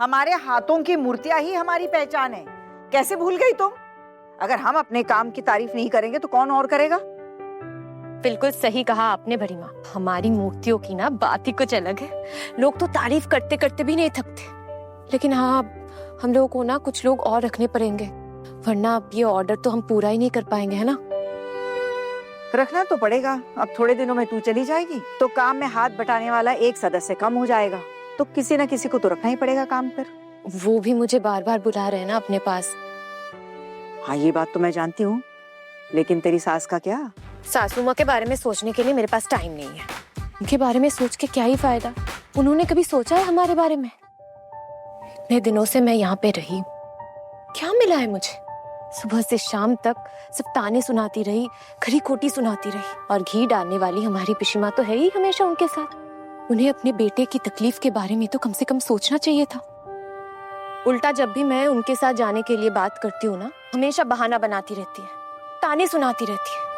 हमारे हाथों की मूर्तियां ही हमारी पहचान है। कैसे भूल गई तुम? अगर हम अपने काम की तारीफ नहीं करेंगे तो कौन और करेगा? बिल्कुल सही कहा आपने बड़ी माँ। हमारी मूर्तियों की ना बात ही कुछ अलग है। लोग तो तारीफ करते करते भी नहीं थकते। लेकिन हाँ, हम लोगों को ना कुछ लोग और रखने पड़ेंगे, वरना अब ये ऑर्डर तो हम पूरा ही नहीं कर पाएंगे, है ना? रखना तो पड़ेगा। अब थोड़े दिनों में तू चली जाएगी तो काम में हाथ बटाने वाला एक सदस्य कम हो जाएगा, तो किसी न किसी को तो रखना ही पड़ेगा काम पर। वो भी मुझे बार बार बुला रहे हैं ना अपने पास। हाँ, ये बात तो मैं जानती हूँ, लेकिन तेरी सास का क्या? सासू माँ के बारे में सोचने के लिए मेरे पास टाइम नहीं है। उनके बारे में सोच के क्या ही फायदा? उन्होंने कभी सोचा है हमारे बारे में? इतने दिनों से मैं यहाँ पे रही, क्या मिला है मुझे? सुबह से शाम तक सिर्फ ताने सुनाती रही, खरी खोटी सुनाती रही, और घी डालने वाली हमारी पिशी माँ तो है ही हमेशा उनके साथ। उन्हें अपने बेटे की तकलीफ के बारे में तो कम से कम सोचना चाहिए था। उल्टा जब भी मैं उनके साथ जाने के लिए बात करती हूँ ना, हमेशा बहाना बनाती रहती है, ताने सुनाती रहती है।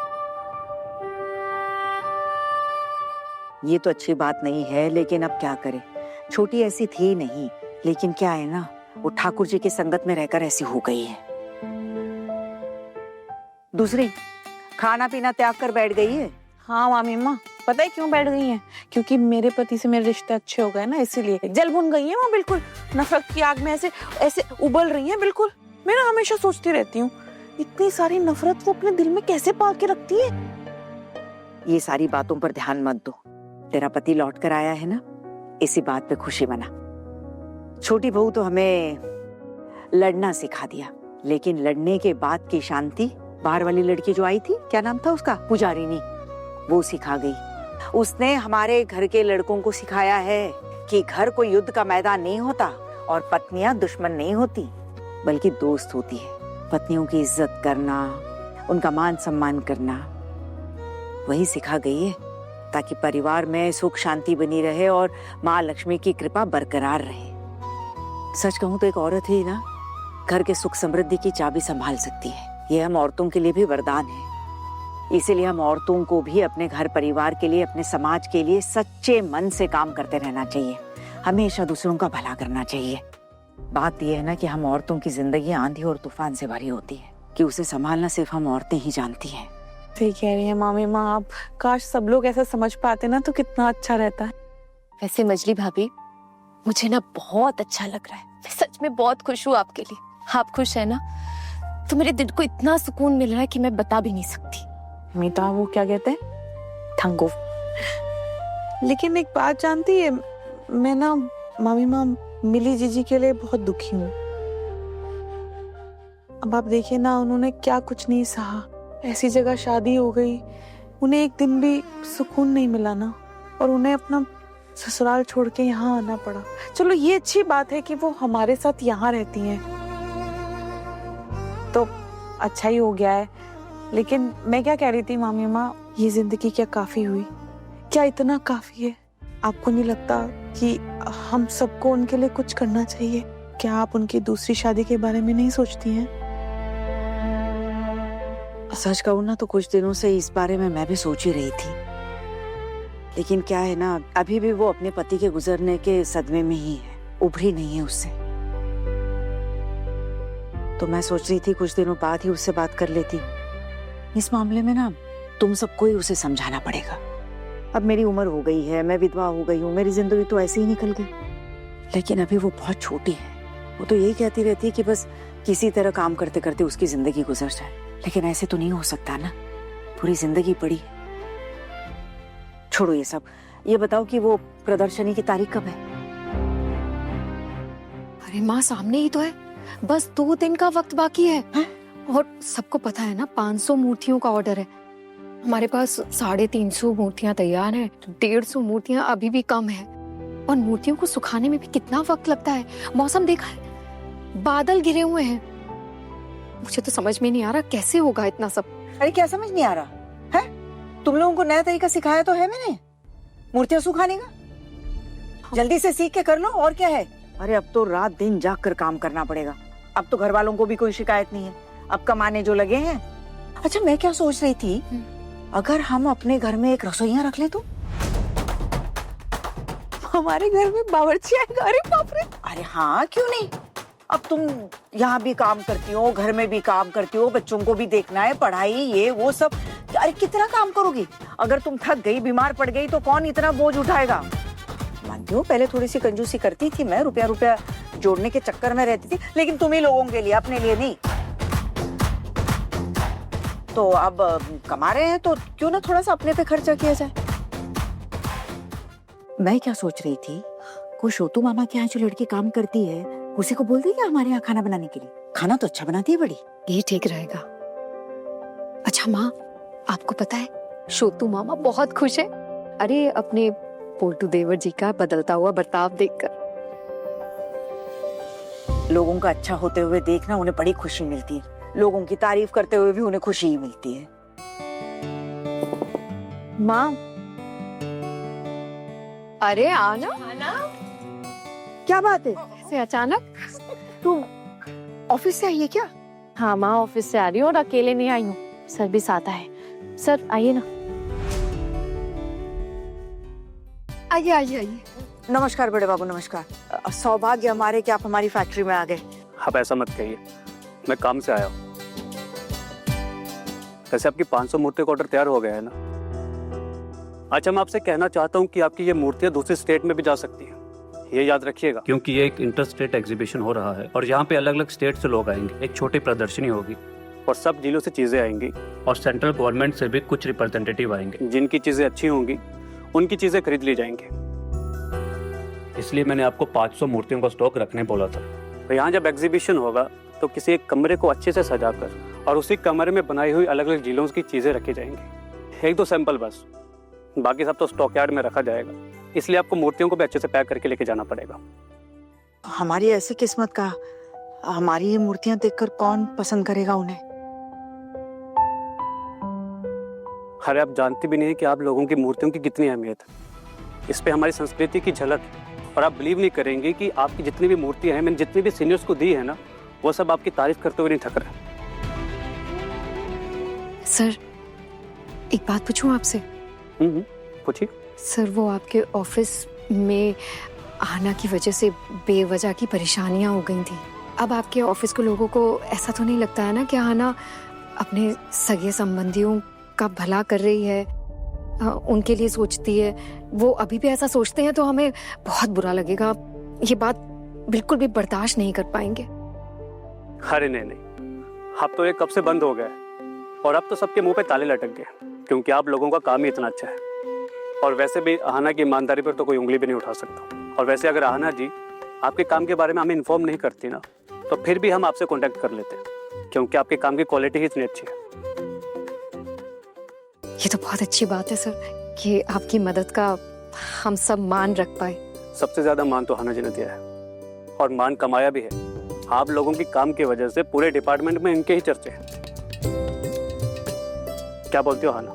ये तो अच्छी बात नहीं है, लेकिन अब क्या करे? छोटी ऐसी थी नहीं, लेकिन क्या है ना, वो ठाकुर जी की संगत में रहकर ऐसी हो गई है। दूसरी, खाना पीना त्याग कर बैठ गई है। हाँ मामी माँ, पता है क्यों बैठ गई हैं? क्योंकि मेरे पति से मेरे रिश्ते अच्छे हो गए ना, इसीलिए जल भुन गई है वो। बिल्कुल नफरत की आग में ऐसे ऐसे उबल रही है। बिल्कुल मैं ना हमेशा सोचती रहती हूँ, इतनी सारी नफरत वो अपने दिल में कैसे पाल के रखती है। ये सारी बातों पर ध्यान मत दो। तेरा पति लौट कर आया है ना, इसी बात पे खुशी मना। छोटी बहू तो हमें लड़ना सिखा दिया, लेकिन लड़ने के बाद की शांति बाहर वाली लड़की जो आई थी, क्या नाम था उसका, पुजारिनी, वो सिखा गई। उसने हमारे घर के लड़कों को सिखाया है कि घर कोई युद्ध का मैदान नहीं होता और पत्नियां दुश्मन नहीं होती, बल्कि दोस्त होती है। पत्नियों की इज्जत करना, उनका मान सम्मान करना, वही सिखा गई है, ताकि परिवार में सुख शांति बनी रहे और माँ लक्ष्मी की कृपा बरकरार रहे। सच कहूं तो एक औरत ही ना घर के सुख समृद्धि की चाबी संभाल सकती है। ये हम औरतों के लिए भी वरदान है। इसीलिए हम औरतों को भी अपने घर परिवार के लिए, अपने समाज के लिए सच्चे मन से काम करते रहना चाहिए। हमेशा दूसरों का भला करना चाहिए। बात यह है ना कि हम औरतों की जिंदगी आंधी और तूफान से भरी होती है, कि उसे संभालना सिर्फ हम औरतें ही जानती हैं। सही कह रही है मामी माँ आप। काश सब लोग ऐसा समझ पाते ना तो कितना अच्छा रहता है। वैसे मजली भाभी, मुझे ना बहुत अच्छा लग रहा है। मैं सच में बहुत खुश हूँ आपके लिए। आप खुश है ना, तो मेरे दिल को इतना सुकून मिल रहा है कि मैं बता भी नहीं सकती। मीता वो क्या कहते हैं, थंगो। लेकिन एक बात जानती है, मैं ना मामी माँ मिली जीजी के लिए बहुत दुखी हूँ। अब आप देखिए ना, उन्होंने क्या कुछ नहीं सहा, ऐसी जगह शादी हो गई, उन्हें एक दिन भी सुकून नहीं मिला ना, और उन्हें अपना ससुराल छोड़ के यहाँ आना पड़ा। चलो ये अच्छी बात है कि वो हमारे साथ यहाँ रहती हैं, तो अच्छा ही हो गया है। लेकिन मैं क्या कह रही थी मामी माँ, ये जिंदगी क्या काफी हुई? क्या इतना काफी है? आपको नहीं लगता कि हम सबको उनके लिए कुछ करना चाहिए? क्या आप उनकी दूसरी शादी के बारे में नहीं सोचती हैं? सच कहूं ना तो कुछ दिनों से इस बारे में मैं भी सोच ही रही थी, लेकिन क्या है ना, अभी भी वो अपने पति के गुजरने के सदमे में ही है, उभरी नहीं है उससे। तो मैं सोच रही थी कुछ दिनों बाद ही उससे बात कर लेती। इस मामले में ना तुम सबको ही उसे समझाना पड़ेगा। अब मेरी उम्र हो गई है, मैं विधवा हो गई हूँ, मेरी जिंदगी तो ऐसे ही निकल गई, लेकिन अभी वो बहुत छोटी है। वो तो यही कहती रहती है कि बस किसी तरह काम करते करते उसकी जिंदगी गुजर जाए, लेकिन ऐसे तो नहीं हो सकता ना, पूरी जिंदगी पड़ी। छोड़ो ये सब, ये बताओ कि वो प्रदर्शनी की तारीख कब है? अरे माँ, सामने ही तो है, बस 2 दिन का वक्त बाकी है। और सबको पता है ना, 500 मूर्तियों का ऑर्डर है। हमारे पास 350 मूर्तियां तैयार हैं, 150 मूर्तियां अभी भी कम है। और मूर्तियों को सुखाने में भी कितना वक्त लगता है। मौसम देखा है, बादल गिरे हुए हैं। मुझे तो समझ में नहीं आ रहा कैसे होगा इतना सब। अरे क्या समझ नहीं आ रहा है? तुम लोगों को नया तरीका सिखाया तो है मैंने, मूर्तियां सुखाने का। जल्दी से सीख के कर लो, और क्या है। अरे अब तो रात दिन जाग कर काम करना पड़ेगा। अब तो घर वालों को भी कोई शिकायत नहीं है, अब कमाने जो लगे हैं। अच्छा मैं क्या सोच रही थी, अगर हम अपने घर में एक रसोइया रख ले तो? हमारे घर में बावर्ची आएगा। अरे बाप रे। अरे हाँ, क्यों नहीं। अब तुम यहाँ भी काम करती हो, घर में भी काम करती हो, बच्चों को भी देखना है, पढ़ाई ये वो सब। अरे कितना काम करोगी। अगर तुम थक गई, बीमार पड़ गई तो कौन इतना बोझ उठाएगा। मानती हूँ पहले थोड़ी सी कंजूसी करती थी मैं, रुपया रुपया जोड़ने के चक्कर में रहती थी, लेकिन तुम ही लोगों के लिए, अपने लिए नहीं। तो अब कमा रहे हैं तो क्यों ना थोड़ा सा अपने पे खर्चा किया जाए। मैं क्या सोच रही थी, वो छोटू मामा के यहाँ जो लड़की काम करती है उसी को बोल देगी हमारे यहाँ खाना बनाने के लिए। खाना तो अच्छा बनाती है बड़ी। ये ठीक रहेगा। अच्छा माँ, आपको पता है छोटू मामा बहुत खुश है। अरे अपने पोल्टू देवर जी का बदलता हुआ बर्ताव देखकर। लोगों का अच्छा होते हुए देखना उन्हें बड़ी खुशी मिलती है, लोगों की तारीफ करते हुए भी उन्हें खुशी ही मिलती है। माँ, अरे आना। क्या बात है, ऐसे अचानक? तू ऑफिस से आई है क्या? हाँ माँ, ऑफिस से आ रही हूँ और अकेले नहीं आई हूँ, सर भी साथ है। सर आइए ना। आइए आइए आइए। नमस्कार बड़े बाबू, नमस्कार। सौभाग्य हमारे कि आप हमारी फैक्ट्री में आ गए। आप ऐसा मत कहिए, मैं काम से आया हूँ। वैसे आपकी 500 मूर्तियों का ऑर्डर तैयार हो गया है ना। अच्छा, मैं आपसे कहना चाहता हूँ कि आपकी ये मूर्तियाँ दूसरी स्टेट में भी जा सकती हैं, ये याद रखिएगा, क्योंकि ये एक इंटर स्टेट एग्जीबिशन हो रहा है और यहाँ पे अलग अलग स्टेट से लोग आएंगे। एक छोटी प्रदर्शनी होगी और सब जिलों से चीजें आएंगी और सेंट्रल गवर्नमेंट से भी कुछ रिप्रेजेंटेटिव आएंगे। जिनकी चीजें अच्छी होंगी उनकी चीजें खरीद ली जाएंगी। इसलिए मैंने आपको 500 मूर्तियों का स्टॉक रखने बोला था। तो यहाँ जब एग्जीबिशन होगा तो किसी एक कमरे को अच्छे से सजाकर और उसी कमरे में बनाई हुई अलग अलग जिलों की चीजें रखी जाएंगी। एक दो सैंपल बस, बाकी सब तो स्टॉक यार्ड में रखा जाएगा। इसलिए आपको मूर्तियों को भी अच्छे से पैक करके लेके जाना पड़ेगा। हमारी ऐसी किस्मत का, हमारी ये मूर्तियां देखकर कौन पसंद करेगा उन्हें। अरे आप जानती भी नहीं कि आप लोगों की मूर्तियों की कितनी अहमियत है। इस पे हमारी संस्कृति की झलक है। और आप बिलीव नहीं करेंगे कि आपकी जितनी भी मूर्तियां हैं, मैंने जितनी भी सीनियर्स को दी है ना, वो सब आपकी तारीफ करते हुए नहीं थक रहे। सर एक बात पूछूं आपसे? पूछिए। सर वो आपके ऑफिस में आना की वजह से बेवजह की परेशानियां हो गई थी। अब आपके ऑफिस के लोगों को ऐसा तो नहीं लगता है ना कि आना अपने सगे संबंधियों का भला कर रही है, उनके लिए सोचती है? वो अभी भी ऐसा सोचते हैं तो हमें बहुत बुरा लगेगा। ये बात बिल्कुल भी बर्दाश्त नहीं कर पाएंगे। अरे नहीं, अब तो ये कब से बंद हो गया है और अब तो सबके मुंह पे ताले लटक गए, क्योंकि आप लोगों का काम ही इतना अच्छा है। और वैसे भी आहाना की ईमानदारी पर तो कोई उंगली भी नहीं उठा सकता। और वैसे अगर आहाना जी आपके काम के बारे में हमें इन्फॉर्म नहीं करती ना, तो फिर भी हम आपसे कांटेक्ट कर लेते हैं, क्योंकि आपके काम की क्वालिटी ही इतनी अच्छी है। ये तो बहुत अच्छी बात है सर कि आपकी मदद का हम सब मान रख पाए। सबसे ज्यादा मान तो आहाना जी ने दिया है और मान कमाया भी है। आप लोगों की काम की वजह से पूरे डिपार्टमेंट में इनके ही चर्चे हैं। क्या बोलती हो आहाना,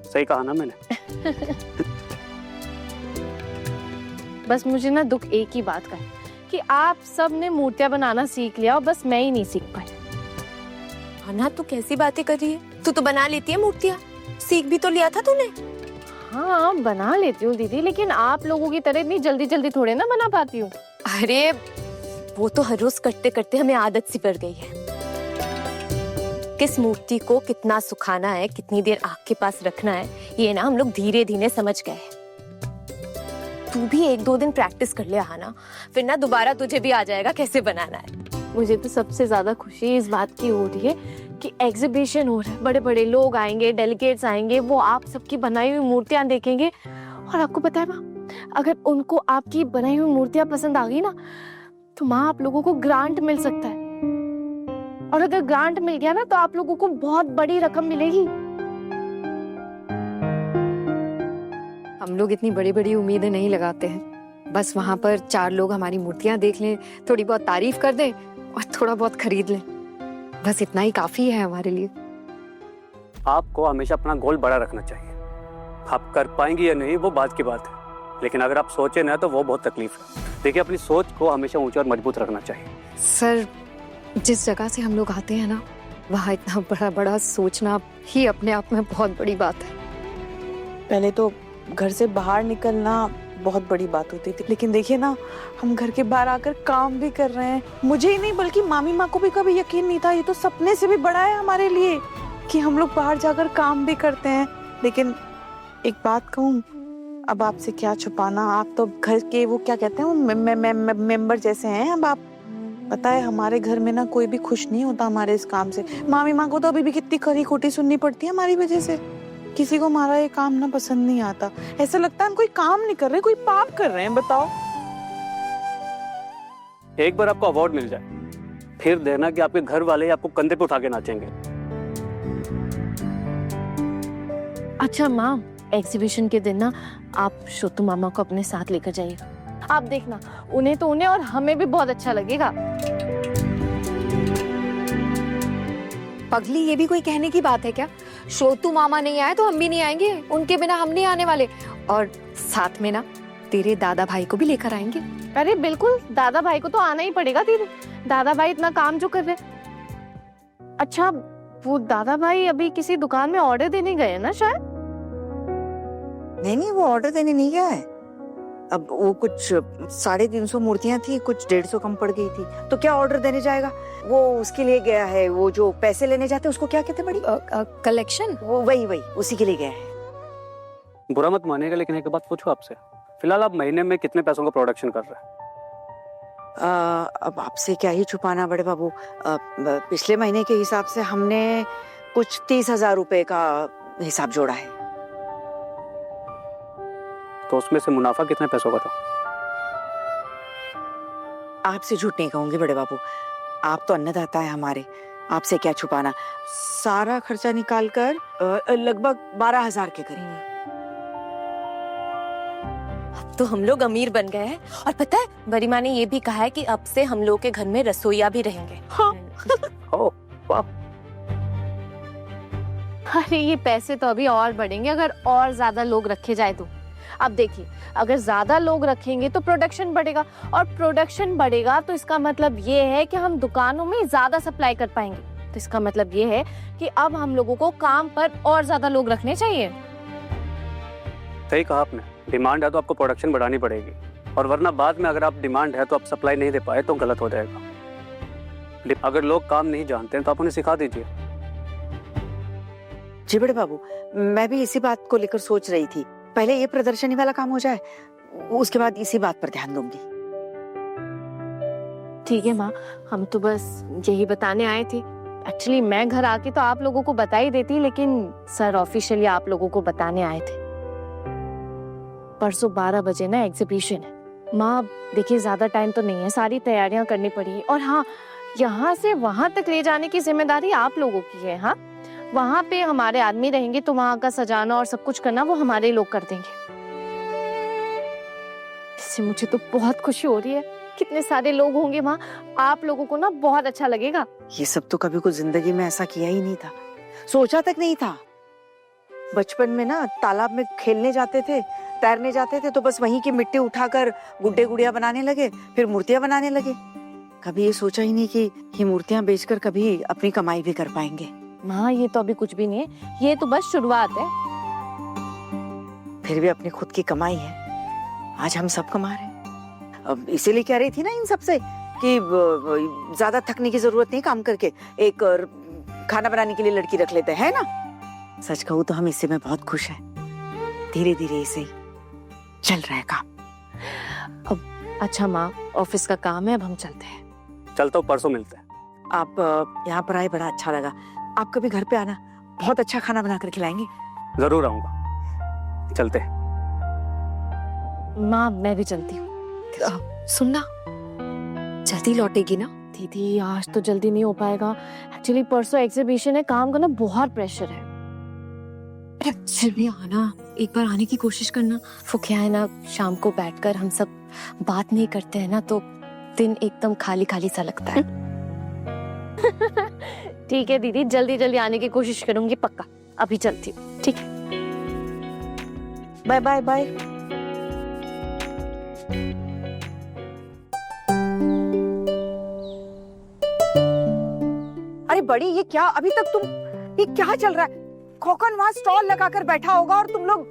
सही कहा ना मैंने? बस मुझे ना दुख एक ही बात का है कि आप सब ने मूर्तियां बनाना सीख लिया और बस मैं ही नहीं सीख पाई। अन्ना तू कैसी बातें कर रही है? तू तो बना लेती है मूर्तियां, सीख भी तो लिया था तूने। हाँ बना लेती हूँ दीदी, लेकिन आप लोगों की तरह इतनी जल्दी जल्दी थोड़े ना बना पाती हूँ। अरे वो तो हर रोज करते करते हमें आदत सी पड़ गई है। किस मूर्ति को कितना सुखाना है, कितनी देर आग के पास रखना है, ये ना हम लोग धीरे धीरे समझ गए हैं। तू भी 1-2 दिन प्रैक्टिस कर ले आना, फिर ना दोबारा तुझे भी आ जाएगा कैसे बनाना है। मुझे तो सबसे ज्यादा खुशी इस बात की हो रही है कि एग्जीबिशन हो रहा है, बड़े बड़े लोग आएंगे, डेलीगेट्स आएंगे, वो आप सबकी बनाई हुई मूर्तियां देखेंगे। और आपको पता है माँ, अगर उनको आपकी बनाई हुई मूर्तियां पसंद आ गई ना, तो माँ आप लोगों को ग्रांट मिल सकता है। और अगर ग्रांट मिल गया ना तो आप लोगों को बहुत बड़ी रकम मिलेगी। हम लोग इतनी बड़ी बड़ी उम्मीदें नहीं लगाते हैं। बस वहां पर 4 लोग हमारी मूर्तियां देख लें, थोड़ी बहुत तारीफ कर दें और थोड़ा बहुत खरीद लें, बस इतना ही काफी है हमारे लिए। आपको हमेशा अपना गोल बड़ा रखना चाहिए। आप कर पाएंगे या नहीं वो बात की बात है, लेकिन अगर आप सोचे ना तो वो बहुत तकलीफ है। देखिए, अपनी सोच को हमेशा ऊंचा और मजबूत रखना चाहिए। सर जिस जगह से हम लोग आते हैं ना, वहाँ इतना बड़ा बड़ा सोचना ही अपने आप में बहुत बड़ी बात है। पहले तो घर से बाहर निकलना बहुत बड़ी बात होती थी, लेकिन देखिए ना, हम घर के बाहर आकर काम भी कर रहे हैं। मुझे ही नहीं बल्कि मामी माँ को भी कभी यकीन नहीं था, ये तो सपने से भी बड़ा है हमारे लिए कि हम लोग बाहर जाकर काम भी करते हैं। लेकिन एक बात कहूँ, अब आपसे क्या छुपाना, आप तो घर के वो क्या कहते हैं वो मेंबर जैसे हैं। अब आप पता है हमारे घर में ना कोई भी खुश नहीं होता हमारे इस काम से। मामी माँ को तो अभी भी कितनी खरी खोटी सुननी पड़ती है हमारी वजह से। किसी को हमारा ये काम ना पसंद नहीं आता, ऐसा लगता है हम कोई काम नहीं कर रहे, कोई पाप कर रहे हैं। बताओ, एक बार आपको अवार्ड मिल जाए, फिर देखना कि आपके घर वाले आपको कंधे पे उठा के नाचेंगे। अच्छा माँ, एग्जीबिशन के दिन ना आप छोटू मामा को अपने साथ लेकर जाइएगा। आप देखना, उन्हें तो उन्हें और हमें भी बहुत अच्छा लगेगा। पगली, ये भी कोई कहने की बात है क्या? छोटू मामा नहीं आए तो हम भी नहीं आएंगे, उनके बिना हम नहीं आने वाले। और साथ में ना तेरे दादा भाई को भी लेकर आएंगे। अरे बिल्कुल, दादा भाई को तो आना ही पड़ेगा दीदी। दादा भाई इतना काम जो कर रहे। अच्छा, वो दादा भाई अभी किसी दुकान में ऑर्डर देने गए ना शायद। नहीं, वो ऑर्डर देने नहीं गया है। अब वो कुछ 350 मूर्तियां थी, कुछ 150 कम पड़ गई थी, तो क्या ऑर्डर देने जाएगा? वो उसके लिए गया है, वो जो पैसे लेने जाते हैं उसको क्या कहते हैं बड़ी? कलेक्शन। वो वही उसी के लिए गया है। बुरा मत मानिएगा, लेकिन एक बात पूछो आपसे, फिलहाल आप महीने में कितने पैसों का प्रोडक्शन कर रहे हैं? अब आपसे क्या ही छुपाना बड़े बाबू, पिछले महीने के हिसाब से हमने कुछ 30,000 रुपए का हिसाब जोड़ा है। तो उसमें से मुनाफा कितने पैसों का था? आपसे झूठ नहीं कहूंगी बड़े बाबू, आप तो अन्नदाता है हमारे, आपसे क्या छुपाना। सारा खर्चा निकालकर लगभग 12,000 के करीब। अब तो हम लोग अमीर बन गए हैं। और पता है, बड़ी माँ ने ये भी कहा है कि अब से हम लोग के घर में रसोइया भी रहेंगे। हाँ। ओह, वाह। अरे ये पैसे तो अभी और बढ़ेंगे अगर और ज्यादा लोग रखे जाए तो। अब देखिए, अगर ज्यादा लोग रखेंगे तो प्रोडक्शन बढ़ेगा, और प्रोडक्शन बढ़ेगा तो इसका मतलब ये है कि हम दुकानों में ज्यादा सप्लाई कर पाएंगे। तो इसका मतलब ये है कि अब हम लोगों को काम पर और ज्यादा लोग रखने चाहिए। सही कहा आपने, डिमांड है तो आपको प्रोडक्शन बढ़ानी पड़ेगी, और वरना बाद में अगर आप डिमांड है तो आप सप्लाई नहीं दे पाए तो गलत हो जाएगा। अगर लोग काम नहीं जानते हैं तो आप उन्हें सिखा दीजिए। जी बड़े बाबू, मैं भी इसी बात को लेकर सोच रही थी, पहले ये प्रदर्शनी वाला काम हो जाए, उसके बाद इसी बात पर ध्यान दूंगी। ठीक है माँ, हम तो बस यही बताने आए थे। एक्चुअली मैं घर आके तो आप लोगों को बता ही देती, लेकिन सर ऑफिशियली आप लोगों को बताने आए थे। परसों 12 बजे ना एग्जीबिशन है। माँ देखिए, ज्यादा टाइम तो नहीं है, सारी तैयारियां करनी पड़ी। और हाँ, यहाँ से वहां तक ले जाने की जिम्मेदारी आप लोगों की है। हाँ, वहां पे हमारे आदमी रहेंगे, तो वहां का सजाना और सब कुछ करना वो हमारे लोग कर देंगे। इससे मुझे तो बहुत खुशी हो रही है। कितने सारे लोग होंगे वहां, आप लोगों को ना बहुत अच्छा लगेगा। ये सब तो कभी कुछ जिंदगी में ऐसा किया ही नहीं था, सोचा तक नहीं था। बचपन में ना तालाब में खेलने जाते थे, तैरने जाते थे, तो बस वहीं की मिट्टी उठाकर गुड्डे गुड़िया बनाने लगे, फिर मूर्तियां बनाने लगे। कभी ये सोचा ही नहीं कि ये मूर्तियां बेचकर कभी अपनी कमाई भी कर पाएंगे। माँ ये तो अभी कुछ भी नहीं है, ये तो बस शुरुआत है। फिर भी अपनी खुद की कमाई है, आज हम सब कमा रहे हैं। अब इसीलिए कह रही थी ना इन सबसे कि ज्यादा थकने की जरूरत नहीं, काम करके एक खाना बनाने के लिए लड़की रख लेते हैं ना। सच कहूँ तो हम इसी में बहुत खुश हैं, धीरे धीरे इसे ही चल रहा है काम। अब अच्छा माँ, ऑफिस का काम है, अब हम चलते हैं। चलता हूँ, परसों मिलते हैं। आप यहाँ पर आए, बड़ा अच्छा लगा। आप कभी घर पे आना, बहुत अच्छा खाना बनाकर खिलाएंगे। जरूर आऊंगा, चलते हैं। माँ मैं भी चलती हूँ। सुनना, जल्दी लौटेगी ना? दीदी आज तो जल्दी नहीं हो पाएगा, एक्चुअली परसों एग्जीबिशन है, काम का ना बहुत प्रेशर है। अरे फिर भी आना, एक बार आने की कोशिश करना। वो क्या है ना, शाम को बैठकर हम सब बात नहीं करते हैं ना, तो दिन एकदम खाली खाली सा लगता है। ठीक है दीदी, जल्दी जल्दी आने की कोशिश करूंगी, पक्का। अभी चलती हूँ, ठीक है? Bye bye bye. अरे बड़ी, ये क्या ये क्या चल रहा है? खोखन वहां स्टॉल लगाकर बैठा होगा और तुम लोग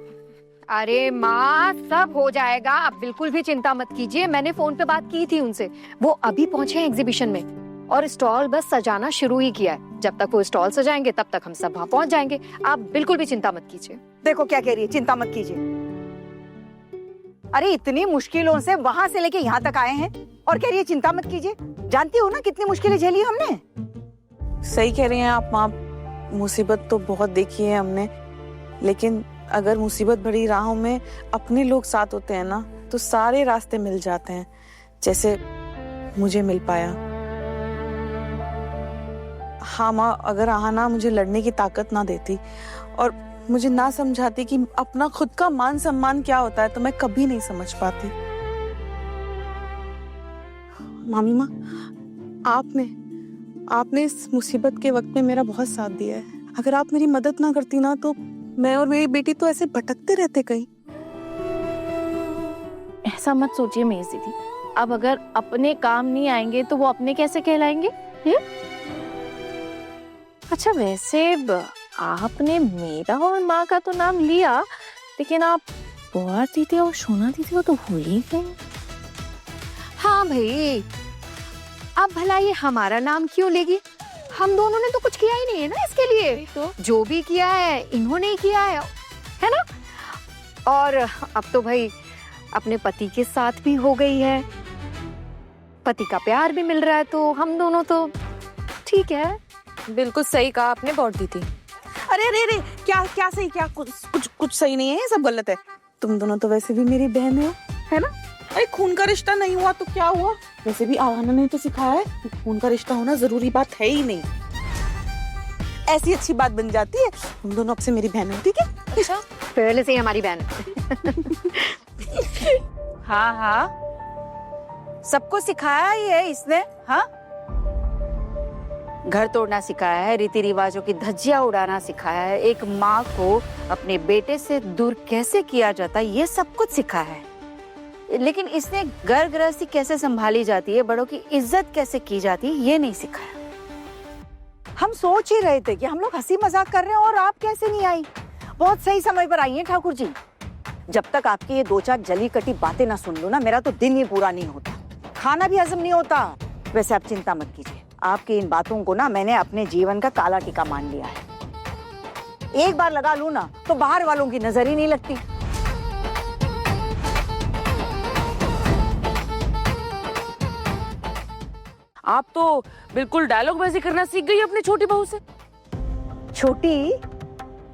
अरे माँ, सब हो जाएगा, आप बिल्कुल भी चिंता मत कीजिए। मैंने फोन पे बात की थी उनसे, वो अभी पहुंचे हैं एग्जीबिशन में और स्टॉल बस सजाना शुरू ही किया है। जब तक वो स्टॉल सजाएंगे तब तक हम सब वहाँ पहुंच जाएंगे। आप बिल्कुल भी चिंता मत कीजिए। देखो क्या कह रही है, चिंता मत कीजिए। अरे इतनी मुश्किलों से वहां से लेके यहाँ तक आए हैं और कह रही है चिंता मत कीजिए। जानती हो ना कितनी मुश्किलें झेली हमने। सही कह रही हैं आप माँ, मुसीबत तो बहुत देखी है हमने, लेकिन अगर मुसीबत भरी राहों में अपने लोग साथ होते हैं ना तो सारे रास्ते मिल जाते हैं, जैसे मुझे मिल पाया। हाँ माँ, अगर आहाना मुझे लड़ने की ताकत ना देती और मुझे ना समझाती कि अपना खुद का मान सम्मान क्या होता है, तो मैं कभी नहीं समझ पाती। मामी माँ, आपने इस मुसीबत के वक्त में मेरा बहुत साथ दिया है। अगर आप मेरी मदद ना करती ना तो मैं और मेरी बेटी तो ऐसे भटकते रहते कहीं। ऐसा मत सोचिए मेरी दीदी, अब अगर अपने काम नहीं आएंगे तो वो अपने कैसे कहलाएंगे? अच्छा वैसे आपने मेरा और माँ का तो नाम लिया, लेकिन आप बुआ दीदी और सोना दीदी को तो भूल ही गए। हाँ भाई, अब भला ये हमारा नाम क्यों लेगी? हम दोनों ने तो कुछ किया ही नहीं है ना इसके लिए। तो जो भी किया है इन्होंने ही किया है ना? और अब तो भाई अपने पति के साथ भी हो गई है, पति का प्यार भी मिल रहा है, तो हम दोनों तो ठीक है। बिल्कुल सही कहा आपने बॉट दीदी। अरे अरे अरे, क्या सही, क्या कुछ सही नहीं है, ये सब गलत है। तुम दोनों तो वैसे भी मेरी बहन हो, है ना? अरे खून का रिश्ता नहीं हुआ तो क्या हुआ? वैसे भी आहाना ने तो सिखाया है कि खून का रिश्ता होना जरूरी बात है ही नहीं। ऐसी अच्छी बात बन जाती है। तुम दोनों अब से मेरी बहन हो, ठीक है? अच्छा, पहले से ही हमारी बहन है। हाँ हाँ, सबको सिखाया ही है इसने। हाँ, घर तोड़ना सिखाया है, रीति रिवाजों की धज्जियां उड़ाना सिखाया है, एक माँ को अपने बेटे से दूर कैसे किया जाता है ये सब कुछ सिखाया है। लेकिन इसने घर गृहस्थी कैसे संभाली जाती है, बड़ों की इज्जत कैसे की जाती है, ये नहीं सिखाया। हम सोच ही रहे थे कि हम लोग हंसी मजाक कर रहे हैं और आप कैसे नहीं आई। बहुत सही समय पर आई हैं ठाकुर जी। जब तक आपकी ये दो चार जली कटी बातें ना सुन लो ना, मेरा तो दिन ही पूरा नहीं होता, खाना भी हजम नहीं होता। वैसे आप चिंता मत कीजिए, आपकी इन बातों को ना मैंने अपने जीवन का काला टीका मान लिया है। एक बार लगा लूं ना तो बाहर वालों की नजर ही नहीं लगती। आप तो बिल्कुल डायलॉग बाजी करना सीख गई अपनी छोटी बहू से। छोटी,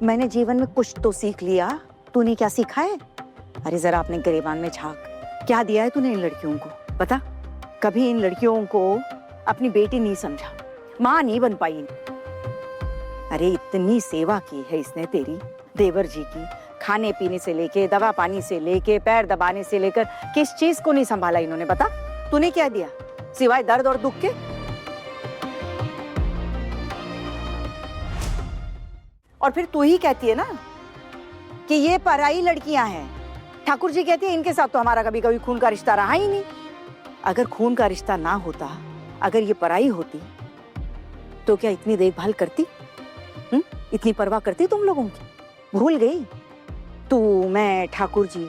मैंने जीवन में कुछ तो सीख लिया, तूने क्या सीखा है? अरे जरा अपने गिरेबान में झांक, क्या दिया है तूने इन लड़कियों को? बता, कभी इन लड़कियों को अपनी बेटी नहीं समझा, माँ नहीं बन पाई। अरे इतनी सेवा की है इसने तेरी, देवर जी की, खाने पीने से लेके दवा पानी से लेके पैर दबाने से लेकर किस चीज को नहीं संभाला इन्होंने? बता, तूने क्या दिया सिवाय दर्द और दुख के? और फिर तू ही कहती है ना कि ये पराई लड़कियां हैं। ठाकुर जी कहते हैं इनके साथ तो हमारा कभी कभी खून का रिश्ता रहा ही नहीं। अगर खून का रिश्ता ना होता, अगर ये पराई होती, तो क्या इतनी देखभाल करती? इतनी परवाह करती तुम लोगों की? भूल गई तू, मैं, ठाकुर जी,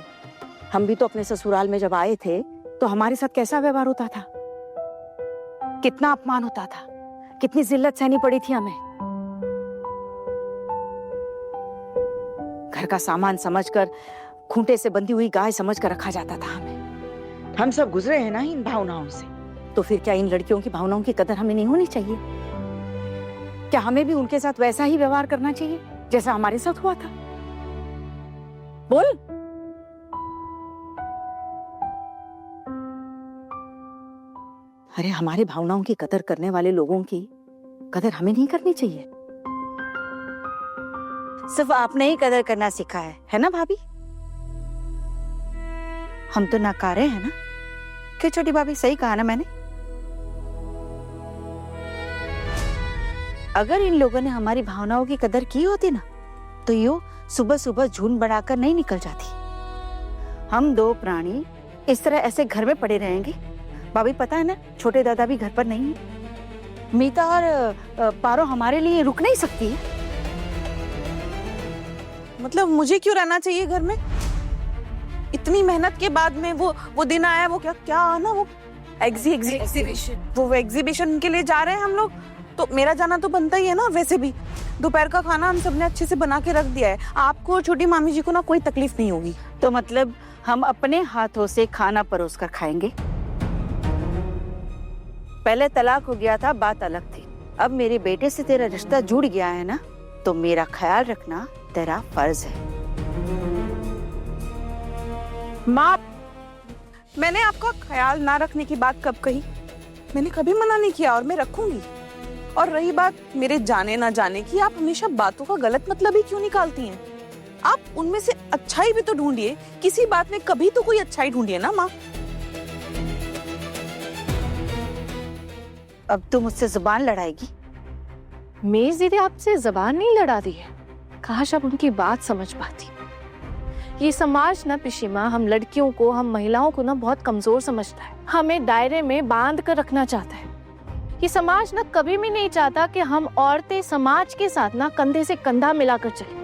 हम भी तो अपने ससुराल में जब आए थे तो हमारे साथ कैसा व्यवहार होता था, कितना अपमान होता था, कितनी जिल्लत सहनी पड़ी थी हमें। घर का सामान समझकर, खूंटे से बंधी हुई गाय समझकर रखा जाता था हमें। हम सब गुजरे हैं ना इन भावनाओं से, तो फिर क्या इन लड़कियों की भावनाओं की कदर हमें नहीं होनी चाहिए? क्या हमें भी उनके साथ वैसा ही व्यवहार करना चाहिए जैसा हमारे साथ हुआ था? बोल। अरे हमारे भावनाओं की कदर करने वाले लोगों की कदर हमें नहीं करनी चाहिए? सिर्फ आपने ही कदर करना सिखा है ना भाभी? हम तो नकारे हैं ना? क्यों छोटी भाभी, सही कहा ना मैंने? अगर इन लोगों ने हमारी भावनाओं की कदर की होती ना, तो यो सुबह सुबह झुंड बढ़ाकर नहीं निकल जाती। हम दो प्राणी इस तरह ऐसे घर में पड़े रहेंगे? भाभी पता है ना, छोटे दादा भी घर पर नहीं है। मीता और पारो हमारे लिए रुक नहीं सकती है। मतलब मुझे क्यों रहना चाहिए घर में? इतनी मेहनत के बाद में वो दिन आया, वो क्या आना, वो एग्जीबिशन, वो एग्जीबिशन के लिए जा रहे हैं हम लोग, तो मेरा जाना तो बनता ही है ना। वैसे भी दोपहर का खाना हम सबने अच्छे से बना के रख दिया है, आपको और छोटी मामी जी को ना कोई तकलीफ नहीं होगी। तो मतलब हम अपने हाथों से खाना परोस कर खाएंगे। पहले तलाक हो गया था, बात अलग थी। अब मेरे बेटे से तेरा रिश्ता जुड़ गया है ना, तो मेरा ख्याल रखना तेरा फर्ज है। माँ, मैंने आपका ख्याल ना रखने की बात कब कही? मैंने कभी मना नहीं किया और मैं रखूंगी। और रही बात मेरे जाने ना जाने की, आप हमेशा बातों का गलत मतलब ही क्यों निकालती हैं? आप उनमें से अच्छाई भी तो ढूंढिए, किसी बात में कभी तो कोई अच्छाई ढूंढिए ना माँ। अब तू मुझसे जुबान लड़ाएगी? मेरी दीदी आपसे जबान नहीं लड़ा रही है, काश आप उनकी बात समझ पाती। ये समाज ना पिशीमा, हम लड़कियों को, हम महिलाओं को ना बहुत कमजोर समझता है, हमें दायरे में बांध कर रखना चाहता है। ये समाज ना कभी भी नहीं चाहता कि हम औरतें समाज के साथ ना कंधे से कंधा मिलाकर चलें।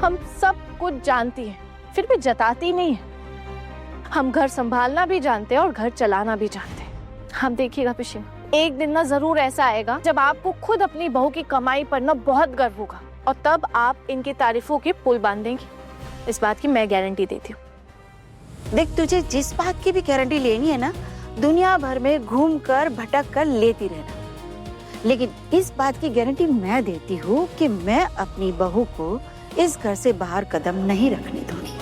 हम सब कुछ जानती हैं, फिर भी जताती नहीं है। हम घर संभालना भी जानते हैं और घर चलाना भी जानते हैं। हम देखिएगा पिशीमा, एक दिन ना जरूर ऐसा आएगा जब आपको खुद अपनी बहू की कमाई पर ना बहुत गर्व होगा, और तब आप इनकी तारीफों के पुल बांधेंगी। इस बात की मैं गारंटी देती हूँ। देख, तुझे जिस बात की भी गारंटी लेनी है ना, दुनिया भर में घूम कर भटक कर लेती रहना, लेकिन इस बात की गारंटी मैं देती हूँ कि मैं अपनी बहू को इस घर से बाहर कदम नहीं रखने दूंगी।